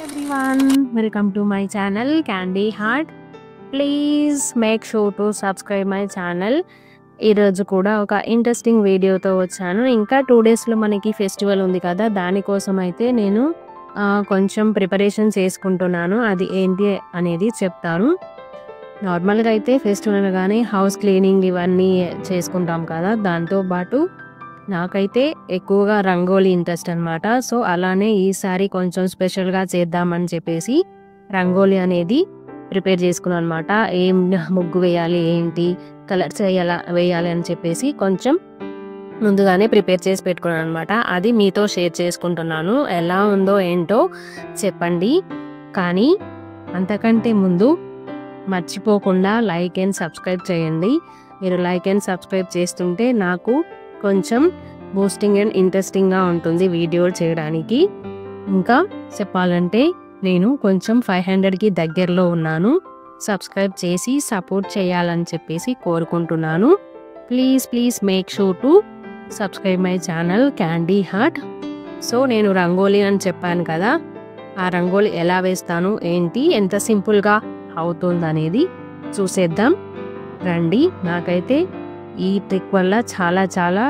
Everyone, welcome to my channel Candy Heart. Please make sure to subscribe my channel. ఈరోజు కూడా ఒక interesting వీడియోతో వచ్చాను. ఇంకా 2 డేస్లో మనకి ఫెస్టివల్ ఉంది కదా, దానికోసం అయితే నేను కొంచెం ప్రిపరేషన్ చేసుకుంటున్నాను. అది ఏంటి అనేది చెప్తాను. నార్మల్గా అయితే ఫెస్టివల్ కానీ హౌస్ క్లీనింగ్ ఇవన్నీ చేసుకుంటాం కదా, దాంతోపాటు నాకైతే ఎక్కువగా రంగోలీ ఇంట్రెస్ట్ అనమాట. సో అలానే ఈసారి కొంచెం స్పెషల్గా చేద్దామని చెప్పేసి రంగోలీ అనేది ప్రిపేర్ చేసుకున్నాను అనమాట. ఏం ముగ్గు వేయాలి, ఏంటి కలర్స్ వేయాలి అని చెప్పేసి కొంచెం ముందుగానే ప్రిపేర్ చేసి పెట్టుకున్నాను అనమాట. అది మీతో షేర్ చేసుకుంటున్నాను. ఎలా ఉందో ఏంటో చెప్పండి. కానీ అంతకంటే ముందు మర్చిపోకుండా లైక్ అండ్ సబ్స్క్రైబ్ చేయండి. మీరు లైక్ అండ్ సబ్స్క్రైబ్ చేస్తుంటే నాకు కొంచెం బూస్టింగ్ అండ్ ఇంట్రెస్టింగ్గా ఉంటుంది వీడియోలు చేయడానికి. ఇంకా చెప్పాలంటే నేను కొంచెం 500కి దగ్గరలో ఉన్నాను. సబ్స్క్రైబ్ చేసి సపోర్ట్ చేయాలని చెప్పేసి కోరుకుంటున్నాను. Please make sure to subscribe my channel candy heart. So నేను రంగోలీ అని చెప్పాను కదా, ఆ రంగోలీ ఎలా వేస్తాను, ఏంటి, ఎంత సింపుల్గా అవుతుంది అనేది చూసేద్దాం రండి. నాకైతే ఈ ట్రిక్ వల్ల చాలా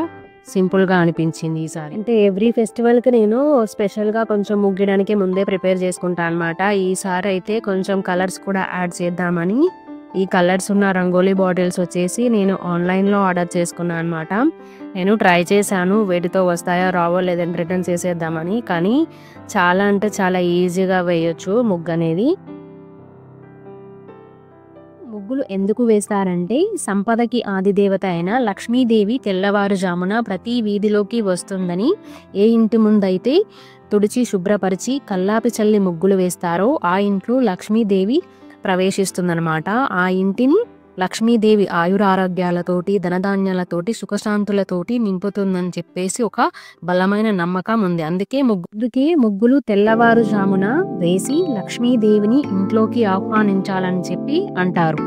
సింపుల్గా అనిపించింది ఈసారి. అంటే ఎవ్రీ ఫెస్టివల్కి నేను స్పెషల్గా కొంచెం ముగ్గడానికి ముందే ప్రిపేర్ చేసుకుంటాను అనమాట. ఈసారి అయితే కొంచెం కలర్స్ కూడా యాడ్ చేద్దామని ఈ కలర్స్ ఉన్న రంగోలీ బాటిల్స్ వచ్చేసి నేను ఆన్లైన్లో ఆర్డర్ చేసుకున్నాను అనమాట. నేను ట్రై చేశాను వీటితో వస్తాయో రావో లేదంటే రిటర్న్ చేసేద్దామని. కానీ చాలా అంటే చాలా ఈజీగా వేయొచ్చు ముగ్గు అనేది. ముగ్గులు ఎందుకు వేస్తారంటే సంపదకి ఆదిదేవత అయిన లక్ష్మీదేవి తెల్లవారుజామున ప్రతి వీధిలోకి వస్తుందని, ఏ ఇంటి ముందైతే తుడిచి శుభ్రపరిచి కల్లాపి చల్లి ముగ్గులు వేస్తారో ఆ ఇంట్లో లక్ష్మీదేవి ప్రవేశిస్తుందన్నమాట. ఆ ఇంటిని లక్ష్మీదేవి ఆయురారోగ్యాలతోటి ధనధాన్యాలతోటి సుఖశాంతులతోటి నింపుతుందని చెప్పేసి ఒక బలమైన నమ్మకం ఉంది. అందుకే ముగ్గులు తెల్లవారుజామున వేసి లక్ష్మీదేవిని ఇంట్లోకి ఆహ్వానించాలని చెప్పి అంటారు.